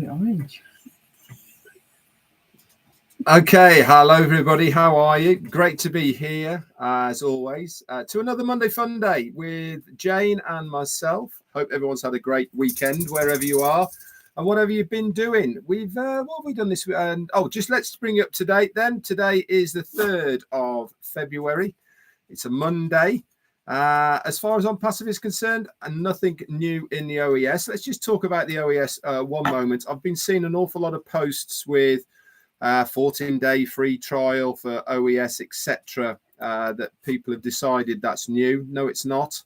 orange. Okay, hello everybody. How are you? Great to be here as always to another Monday Fun Day with Jane and myself. Hope everyone's had a great weekend wherever you are and whatever you've been doing. We've what have we done this week? And just let's bring you up to date then. Today is the 3rd of February. It's a Monday. As far as Onpassive is concerned, and nothing new in the OES. Let's just talk about the OES one moment. I've been seeing an awful lot of posts with 14-day free trial for OES, etc. That people have decided that's new. No, it's not.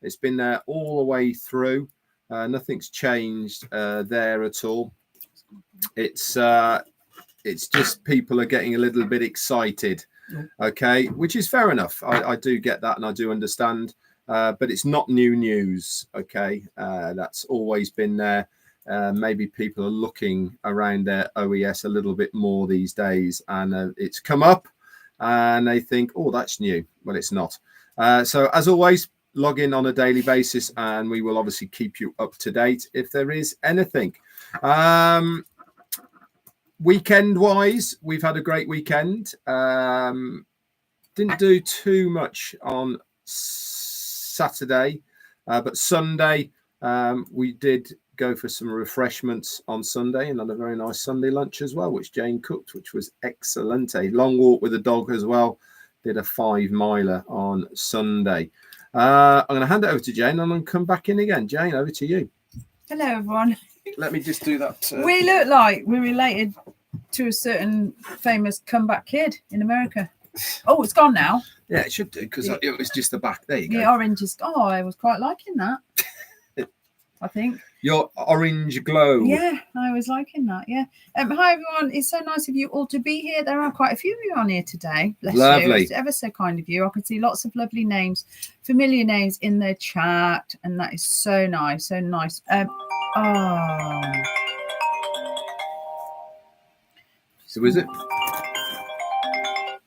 It's been there all the way through. Nothing's changed there at all. It's just people are getting a little bit excited. Okay, which is fair enough. I do get that and I do understand, but it's not new news. Okay, that's always been there. Maybe people are looking around their OES a little bit more these days, and it's come up and they think, oh, that's new. Well, it's not. So as always, log in on a daily basis and we will obviously keep you up to date if there is anything. Weekend wise, we've had a great weekend. Didn't do too much on Saturday, but Sunday we did go for some refreshments on Sunday and had a very nice Sunday lunch as well, which Jane cooked, which was excellent. A long walk with the dog as well. Did a 5-miler on Sunday. I'm going to hand it over to Jane and then come back in again. Jane, over to you. Hello, everyone. Let me just do that. We look like we're related to a certain famous comeback kid in America. Oh, it's gone now. Yeah, it should do because it was just the back. There you go. The orange is. Oh, I was quite liking that. I think your orange glow. Yeah, I was liking that. Yeah. Hi everyone. It's so nice of you all to be here. There are quite a few of you on here today. Bless lovely. You. It's ever so kind of you. I can see lots of lovely names, familiar names in the chat, and that is so nice. So nice. So is it?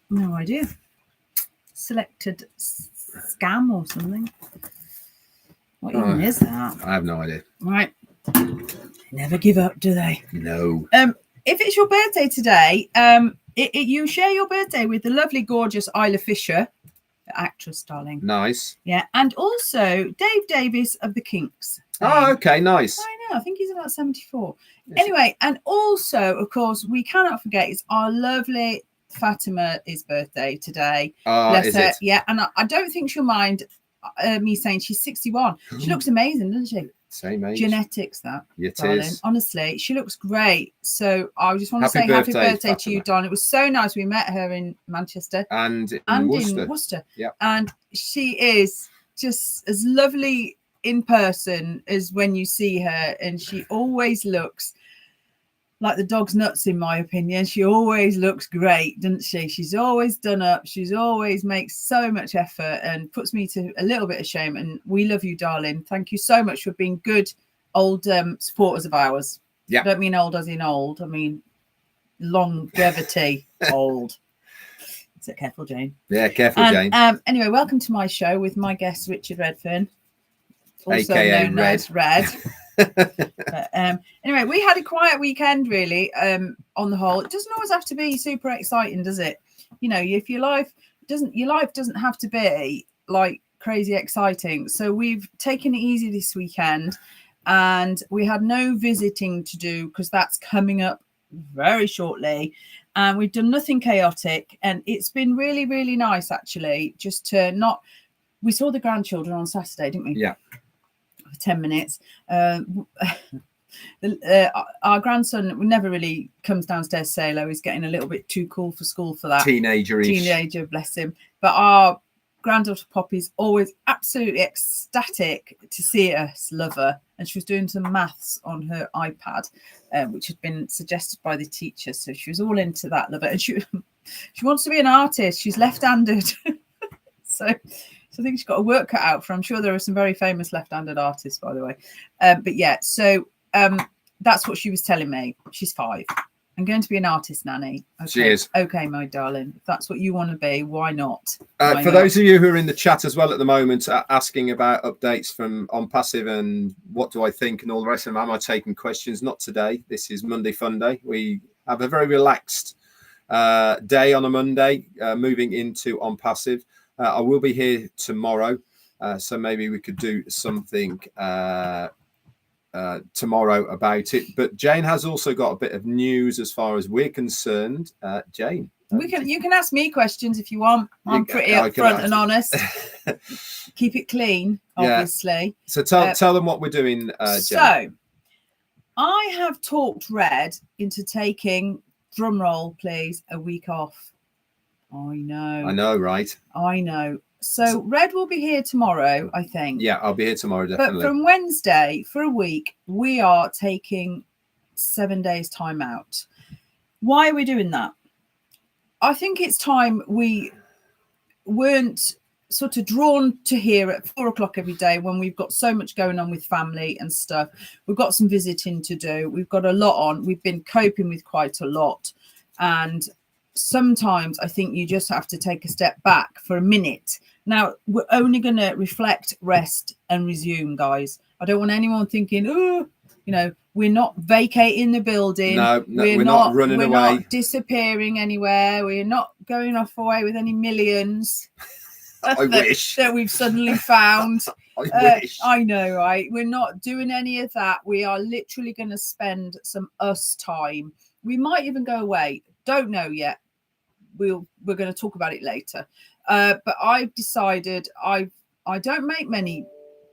No idea. Selected scam or something. What even is that? I have no idea. Right. They never give up, do they? No. If it's your birthday today, you share your birthday with the lovely, gorgeous Isla Fisher, the actress, darling. Nice. Yeah. And also Dave Davis of the Kinks. Oh, okay. Nice. I know. I think he's about 74. Yes. Anyway, and also, of course, we cannot forget it's our lovely Fatima's birthday today. Is her. It? Yeah. And I don't think she'll mind me saying she's 61. She looks amazing, doesn't she? Same age. Genetics, that. It darling. Is. Honestly, she looks great. So I just want to say happy birthday to you, Don. It was so nice. We met her in Manchester and in Worcester. Yeah. And she is just as lovely in person as when you see her, and she always looks like the dog's nuts, in my opinion. She always looks great, doesn't she? She's always done up. She's always makes so much effort and puts me to a little bit of shame. And we love you, darling. Thank you so much for being good old supporters of ours. Yeah. I don't mean old as in old. I mean longevity old. So careful, Jane. Yeah, careful, Jane. Anyway, welcome to my show with my guest, Richard Redfern, also AKA known Red. as Red. Anyway, we had a quiet weekend, really. On the whole, it doesn't always have to be super exciting, does it? You know, if your life doesn't have to be like crazy exciting. So we've taken it easy this weekend, and we had no visiting to do because that's coming up very shortly. And we've done nothing chaotic, and it's been really, really nice actually. Just to not, we saw the grandchildren on Saturday, didn't we? Yeah. 10 minutes. Our grandson never really comes downstairs to say hello. He's getting a little bit too cool for school for that. Teenager, bless him. But our granddaughter Poppy's always absolutely ecstatic to see us, love her. And she was doing some maths on her iPad, which had been suggested by the teacher. So she was all into that, love it. And she wants to be an artist. She's left-handed. So I think she's got a work cut out for. I'm sure there are some very famous left-handed artists, by the way. But yeah, so that's what she was telling me. She's 5. I'm going to be an artist nanny. Okay. Cheers. Okay, my darling. If that's what you want to be, why not? For those of you who are in the chat as well at the moment, asking about updates from Onpassive and what do I think and all the rest of them, am I taking questions? Not today. This is Monday Funday. We have a very relaxed day on a Monday, moving into Onpassive. I will be here tomorrow, so maybe we could do something tomorrow about it. But Jane has also got a bit of news as far as we're concerned. Jane, you can ask me questions if you want. I'm pretty upfront and honest. Keep it clean, obviously. So tell them what we're doing, Jane. So I have talked Red into taking, drum roll please, a week off. I know, right? I know. So Red will be here tomorrow, I think. Yeah, I'll be here tomorrow, definitely. But from Wednesday for a week, we are taking 7 days time out. Why are we doing that? I think it's time we weren't sort of drawn to here at 4 o'clock every day when we've got so much going on with family and stuff. We've got some visiting to do. We've got a lot on. We've been coping with quite a lot. And sometimes I think you just have to take a step back for a minute. Now, we're only going to reflect, rest and resume, guys. I don't want anyone thinking, oh, you know, we're not vacating the building. No, we're not running away. We're not disappearing anywhere. We're not going off away with any millions. I wish. That we've suddenly found. I wish. I know, right? We're not doing any of that. We are literally going to spend some us time. We might even go away. Don't know yet. We're going to talk about it later. But I've decided I don't make many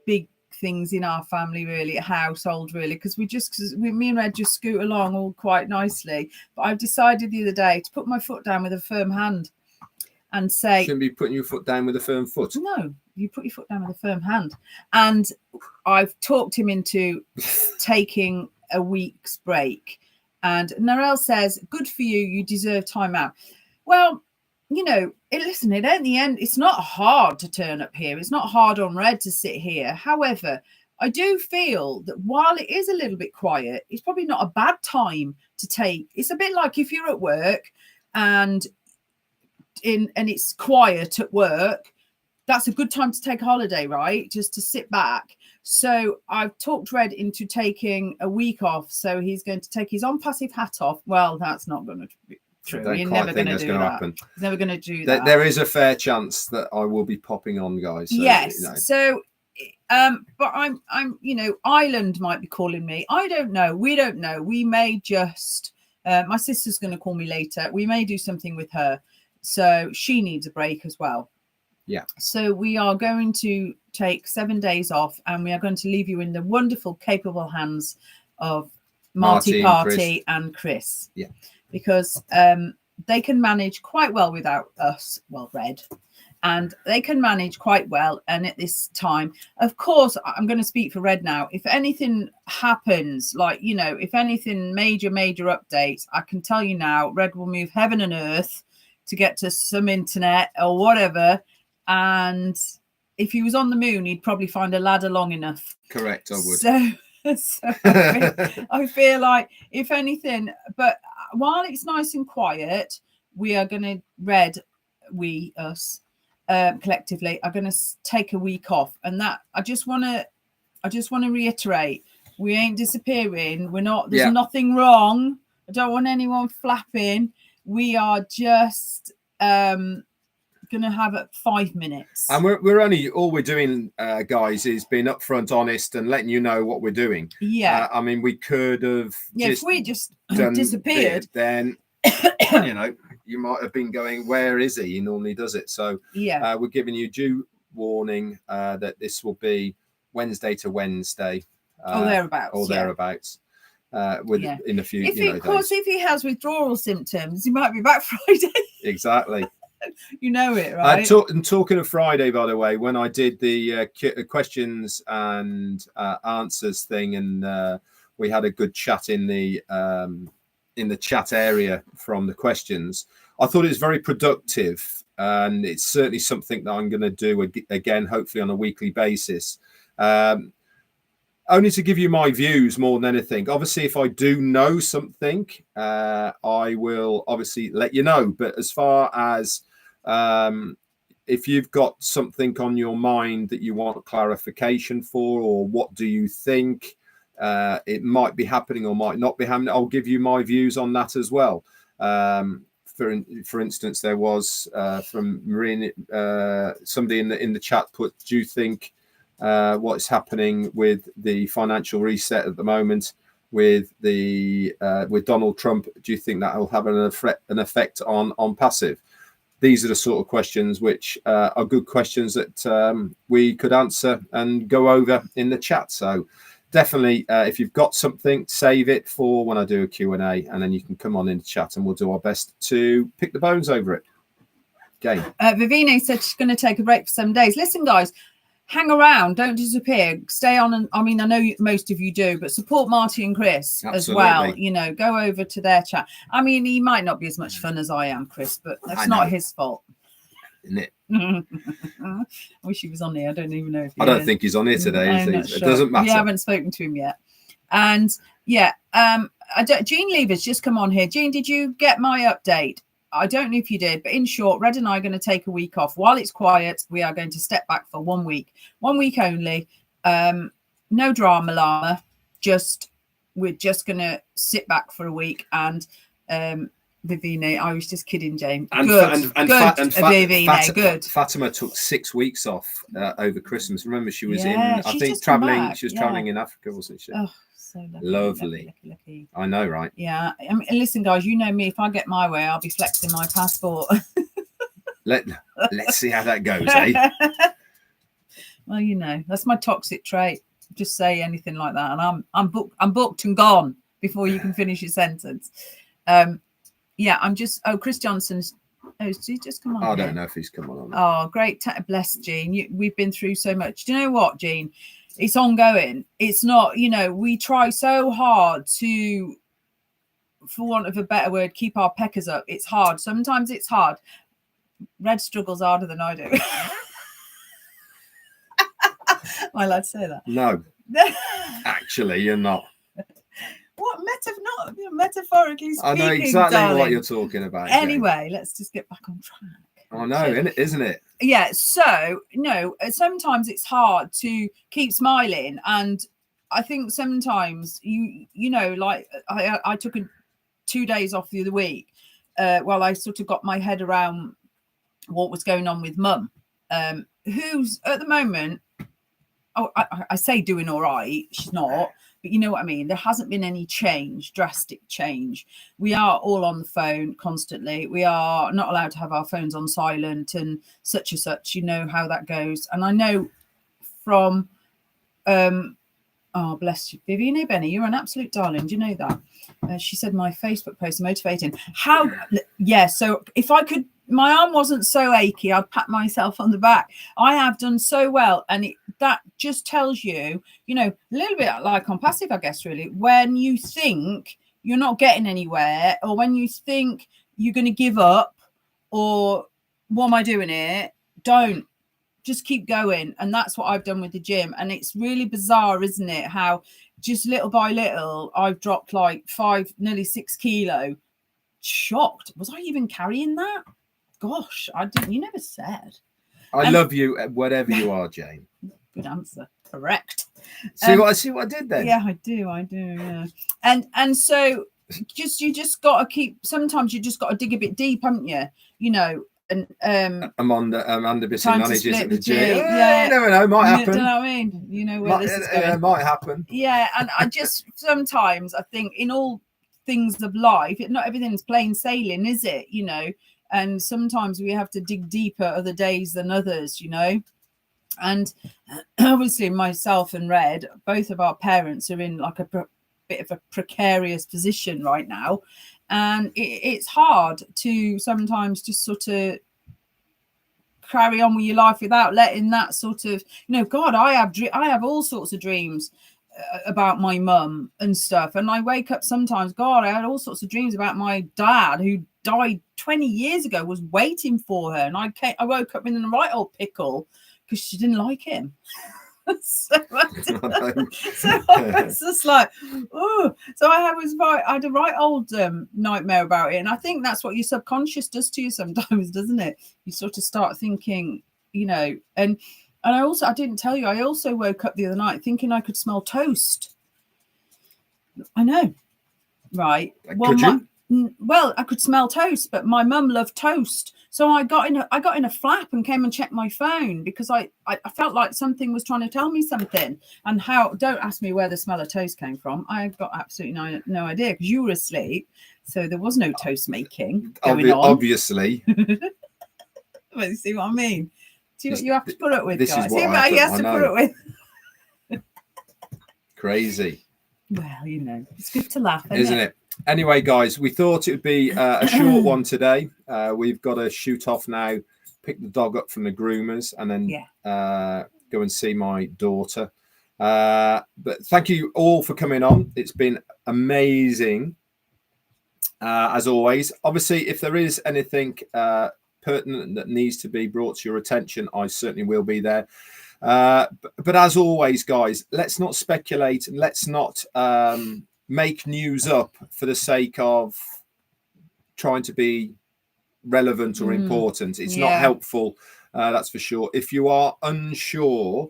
big things in our family, really, household, really, because me and Red just scoot along all quite nicely. But I've decided the other day to put my foot down with a firm hand and say, shouldn't be putting your foot down with a firm foot. No, you put your foot down with a firm hand. And I've talked him into taking a week's break. And Narelle says, good for you, you deserve time out. Well, you know, listen, at the end, it's not hard to turn up here. It's not hard on Red to sit here. However, I do feel that while it is a little bit quiet, it's probably not a bad time to take. It's a bit like if you're at work and it's quiet at work, that's a good time to take a holiday, right? Just to sit back. So I've talked Red into taking a week off. So he's going to take his Onpassive hat off. Well, that's not going to be true. You're never going to do that. Happen. He's never going to do that. There is a fair chance that I will be popping on, guys. So, yes. You know. So, but I'm, you know, Ireland might be calling me. I don't know. We don't know. We may just, my sister's going to call me later. We may do something with her. So she needs a break as well. Yeah. So we are going to take 7 days off and we are going to leave you in the wonderful, capable hands of Marty Party and Chris. Yeah. Because they can manage quite well without us, well, Red, and they can manage quite well. And at this time, of course, I'm going to speak for Red now. If anything happens, like, you know, if anything major updates, I can tell you now, Red will move heaven and earth to get to some internet or whatever. And if he was on the moon, he'd probably find a ladder long enough. Correct, I would. So I feel like, if anything, but while it's nice and quiet, we are going to, us collectively are going to take a week off. And that I just want to reiterate, we ain't disappearing. We're not, there's nothing wrong. I don't want anyone flapping. We are just going to have 5 minutes. And we're only, all we're doing, guys, is being upfront, honest, and letting you know what we're doing. Yeah. I mean, we could have. Yeah, if we just disappeared, then you know, you might have been going, where is he? He normally does it. So yeah, we're giving you due warning that this will be Wednesday to Wednesday. Or thereabouts. Or thereabouts. In a few, of course, if he has withdrawal symptoms, he might be back Friday. Exactly. You know it, right? And talking of Friday, by the way, when I did the questions and answers thing, and we had a good chat in the chat area from the questions, I thought it was very productive, and it's certainly something that I'm going to do again, hopefully on a weekly basis. only to give you my views more than anything. Obviously, if I do know something, I will obviously let you know. But as far as if you've got something on your mind that you want clarification for, or what do you think it might be happening or might not be happening, I'll give you my views on that as well. For instance, there was from Marine, somebody in the chat put, do you think what's happening with the financial reset at the moment with Donald Trump, do you think that will have an effect on Onpassive? These are the sort of questions which are good questions that we could answer and go over in the chat. So definitely, if you've got something, save it for when I do a Q&A, and then you can come on in the chat and we'll do our best to pick the bones over it. Okay. Vivine said she's going to take a break for 7 days. Listen, guys, hang around, don't disappear, stay on. And I mean, I know most of you do, but support Marty and Chris as well. You know, go over to their chat. I mean, he might not be as much fun as I am, Chris, but that's not his fault, isn't it? I wish he was on here. I don't even know if I don't think he's on here today. It sure. Doesn't matter. We haven't spoken to him yet. And yeah, Jean Lever's just come on here. Jean, did you get my update? I don't know if you did, but in short, Red and I are going to take a week off. While it's quiet, we are going to step back for 1 week. 1 week only. No drama llama. We're just going to sit back for a week. And Vivine, I was just kidding, James. Good. Fatima took 6 weeks off over Christmas. Remember, she was traveling. She was traveling in Africa, wasn't she? Oh, so lovely. Lucky. I know, right? Yeah. I mean, listen, guys, you know me. If I get my way, I'll be flexing my passport. Let's see how that goes, eh? Well, you know, that's my toxic trait. Just say anything like that, and I'm booked and gone before you can finish your sentence. Yeah, I'm just. Oh, Chris Johnson's. Oh, did he just come on? I don't know if he's come on or not. Oh, great. Bless Jean. We've been through so much. Do you know what, Jean? It's ongoing. It's not, you know, we try so hard to, for want of a better word, keep our peckers up. It's hard. Sometimes it's hard. Red struggles harder than I do. Am I allowed to say that? No. Actually, you're not. What metaphorically speaking, I know exactly darling. What you're talking about. Anyway, let's just get back on track. I know, isn't it? Yeah. So no, sometimes it's hard to keep smiling, and I think sometimes you know, like I took 2 days off the other week while I sort of got my head around what was going on with Mum, who's at the moment. Oh, I say doing all right. She's not. But you know what I mean? There hasn't been any drastic change. We are all on the phone constantly. We are not allowed to have our phones on silent and such. You know how that goes. And I know from, oh, bless you, Vivian Benny, you're an absolute darling. Do you know that? She said my Facebook post motivating. How? Yeah. So if I could, my arm wasn't so achy, I'd pat myself on the back. I have done so well. And that just tells you, you know, a little bit like Onpassive, I guess, really, when you think you're not getting anywhere, or when you think you're going to give up, or what am I doing here? Don't. Just keep going. And that's what I've done with the gym. And it's really bizarre, isn't it? How just little by little, I've dropped like 5, nearly 6 kilo. Shocked. Was I even carrying that? Gosh, I didn't. You never said. I love you, whatever you are, Jane. Good answer. Correct. See what I did then? Yeah, I do. Yeah. And so you just got to keep. Sometimes you just got to dig a bit deep, haven't you? You know. And Amanda Bissing manages at the gym. Yeah, you never know. Might happen. Do you know what I mean? You know where this is going. It might happen. Yeah, and I just sometimes I think in all things of life, not everything's plain sailing, is it? You know. And sometimes we have to dig deeper other days than others, you know. And obviously myself and Red, both of our parents are in like a bit of a precarious position right now. And it's hard to sometimes just sort of carry on with your life without letting that sort of, you know, God, I have all sorts of dreams about my mum and stuff. And I wake up sometimes, God, I had all sorts of dreams about my dad who died 20 years ago, was waiting for her. And I woke up in the right old pickle because she didn't like him. So I was just like, oh. So I had a right old nightmare about it, and I think that's what your subconscious does to you sometimes, doesn't it? You sort of start thinking, you know, and I didn't tell you, I also woke up the other night thinking I could smell toast. I know, right? Well, I could smell toast, but my mum loved toast. So I got in a flap and came and checked my phone because I felt like something was trying to tell me something. And don't ask me where the smell of toast came from. I got absolutely no idea because you were asleep. So there was no toast making going on. Obviously. But you see what I mean? See what you have to put up with, this guys. Is what see what you have to put up with. Crazy. Well, you know, it's good to laugh, isn't it? Anyway, guys, we thought it would be a short one today. We've got to shoot off now, pick the dog up from the groomers, and then go and see my daughter. But thank you all for coming on. It's been amazing, as always. Obviously, if there is anything pertinent that needs to be brought to your attention, I certainly will be there. But as always, guys, let's not speculate and let's not make news up for the sake of trying to be relevant or important. It's not helpful, that's for sure. If you are unsure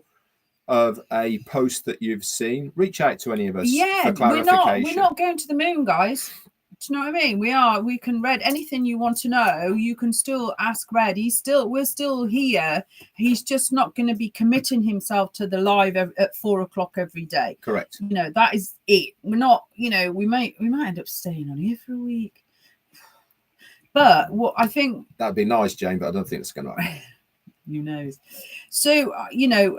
of a post that you've seen, reach out to any of us for clarification. We're not going to the moon, guys. Do you know what I mean? We can Red anything you want to know. You can still ask Red. We're still here. He's just not going to be committing himself to the live at 4 o'clock every day. Correct. You know, that is it. We're not, you know, we might end up staying on here for a week. But what I think that'd be nice, Jane, but I don't think it's going to happen. Who knows? So, you know,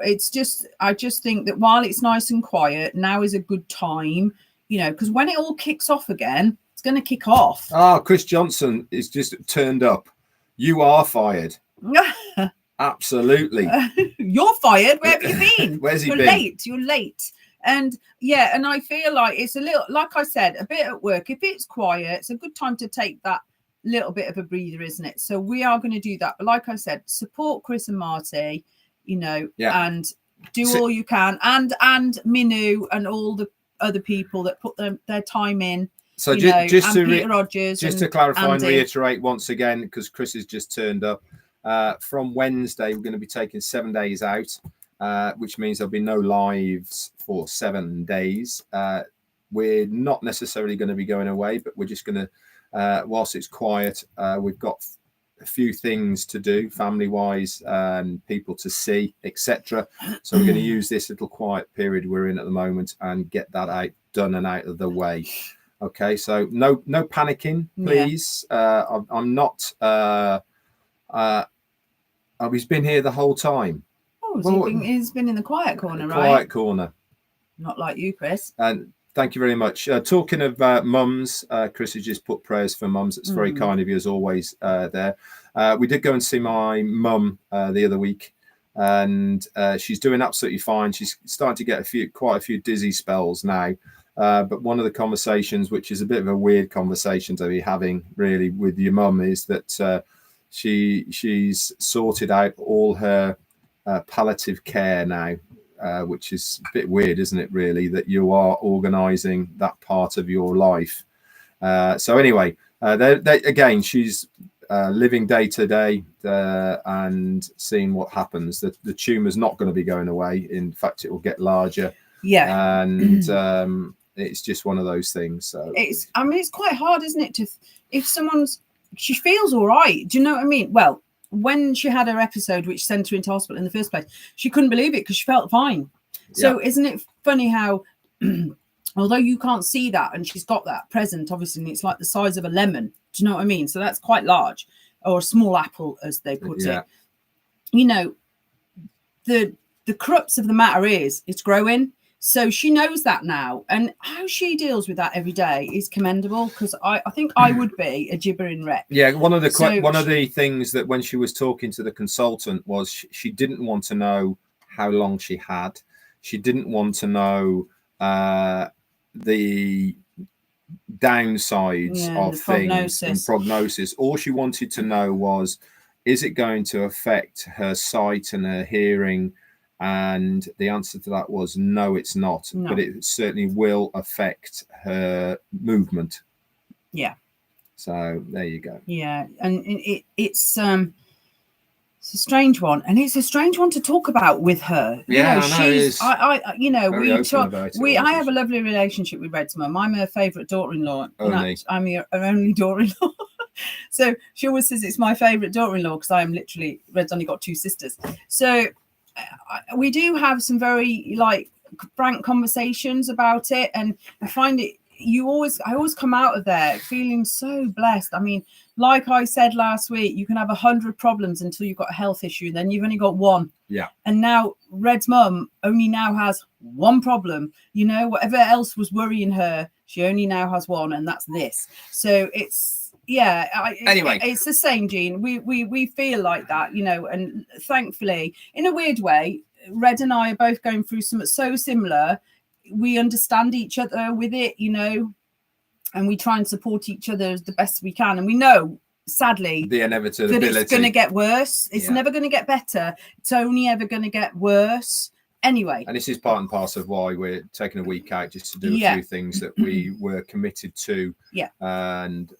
I just think that while it's nice and quiet, now is a good time, you know, because when it all kicks off again, it's going to kick off. Chris Johnson is just turned up. You are fired. Absolutely. You're fired. Where have you been? Where's he been? You're late. And and I feel like it's a little, like I said, a bit at work. If it's quiet, it's a good time to take that little bit of a breather, isn't it? So we are going to do that. But like I said, support Chris and Marty, you know, and do all you can, and Minu and all the other people that put their time in. So just to clarify and reiterate once again, because Chris has just turned up, from Wednesday we're going to be taking 7 days out, which means there'll be no lives for 7 days. We're not necessarily going to be going away, but we're just going to, whilst it's quiet, we've got a few things to do family wise, people to see, etc. So we're going to use this little quiet period we're in at the moment and get that done and out of the way. Okay, so no panicking, please. I'm not. He's been here the whole time. Oh, he's been in the quiet corner, right? Quiet corner. Not like you, Chris. And thank you very much. Talking of mums, Chris has just put prayers for mums. It's very kind of you, as always. There, we did go and see my mum the other week, and she's doing absolutely fine. She's starting to get quite a few dizzy spells now. But one of the conversations, which is a bit of a weird conversation to be having really with your mum, is that she's sorted out all her palliative care now, which is a bit weird, isn't it, really, that you are organising that part of your life. So anyway, again, she's living day to day and seeing what happens. The tumour's not going to be going away. In fact, it will get larger. Yeah. And it's just one of those things. So it's quite hard, isn't it, if she feels all right. Do you know what I mean? Well, when she had her episode, which sent her into hospital in the first place, she couldn't believe it because she felt fine. So isn't it funny how, although you can't see that and she's got that present, obviously, and it's like the size of a lemon. Do you know what I mean? So that's quite large, or a small apple, as they put it. You know, the crux of the matter is it's growing. So she knows that now, and how she deals with that every day is commendable, because I think I would be a gibbering wreck. Yeah, one of the things that when she was talking to the consultant was she didn't want to know how long she had. She didn't want to know the downsides of things and prognosis. All she wanted to know was, is it going to affect her sight and her hearing And the answer to that was no, it's not. No. But it certainly will affect her movement. Yeah. So there you go. Yeah, and it's a strange one, and it's a strange one to talk about with her. Yeah, you know, she's I I have a lovely relationship with Red's mum. I'm her favourite daughter-in-law. I'm her only daughter-in-law. So she always says it's my favourite daughter-in-law because I am literally, Red's only got 2 sisters. So we do have some very frank conversations about it, and I find it. I always come out of there feeling so blessed. I mean, like I said last week, you can have 100 problems until you've got a health issue, and then you've only got one. Yeah. And now Red's mum only now has 1 problem. You know, whatever else was worrying her, she only now has 1, and that's this. So it's anyway, it's the same, Jean. We feel like that, you know, and thankfully, in a weird way, Red and I are both going through something so similar. We understand each other with it, you know, and we try and support each other as the best we can. And we know, sadly, the inevitability that it's going to get worse. It's never going to get better. It's only ever going to get worse. Anyway. And this is part and parcel of why we're taking a week out, just to do a few things that we were committed to. Yeah. And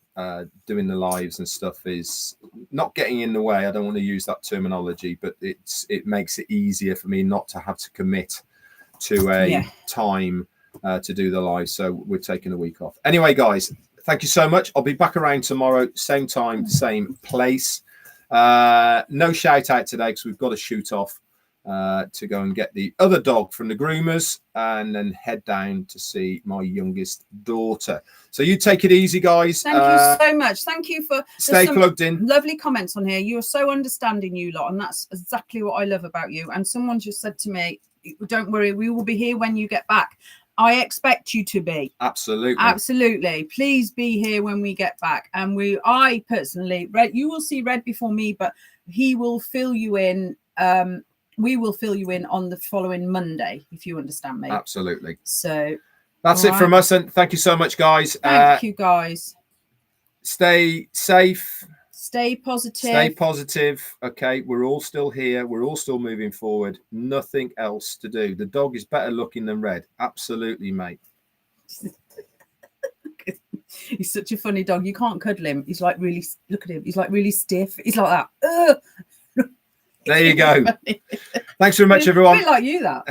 doing the lives and stuff is not getting in the way. I don't want to use that terminology, but it makes it easier for me not to have to commit to a time to do the live. So we're taking a week off. Anyway, guys, thank you so much. I'll be back around tomorrow, same time, same place. No shout out today because we've got to shoot off to go and get the other dog from the groomers and then head down to see my youngest daughter. So you take it easy, guys. Thank you so much. Thank you for stay plugged in. Lovely comments on here. You're so understanding, you lot, and that's exactly what I love about you. And someone just said to me, don't worry, we will be here when you get back. I expect you to be. Absolutely. Please be here when we get back. And I personally, Red, you will see Red before me, but he will fill you in. We will fill you in on the following Monday, if you understand me. Absolutely. So that's it from us. And thank you so much, guys. Thank you, guys. Stay safe. Stay positive. Stay positive. Okay, we're all still here. We're all still moving forward. Nothing else to do. The dog is better looking than Red. Absolutely, mate. He's such a funny dog. You can't cuddle him. He's like really, look at him. He's like really stiff. He's like that. Ugh. There you go. Thanks very much, everyone. A bit like you, that.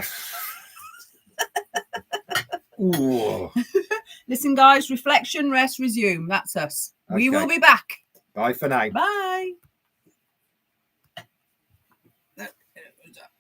Listen, guys, reflection, rest, resume. That's us. Okay. We will be back. Bye for now. Bye.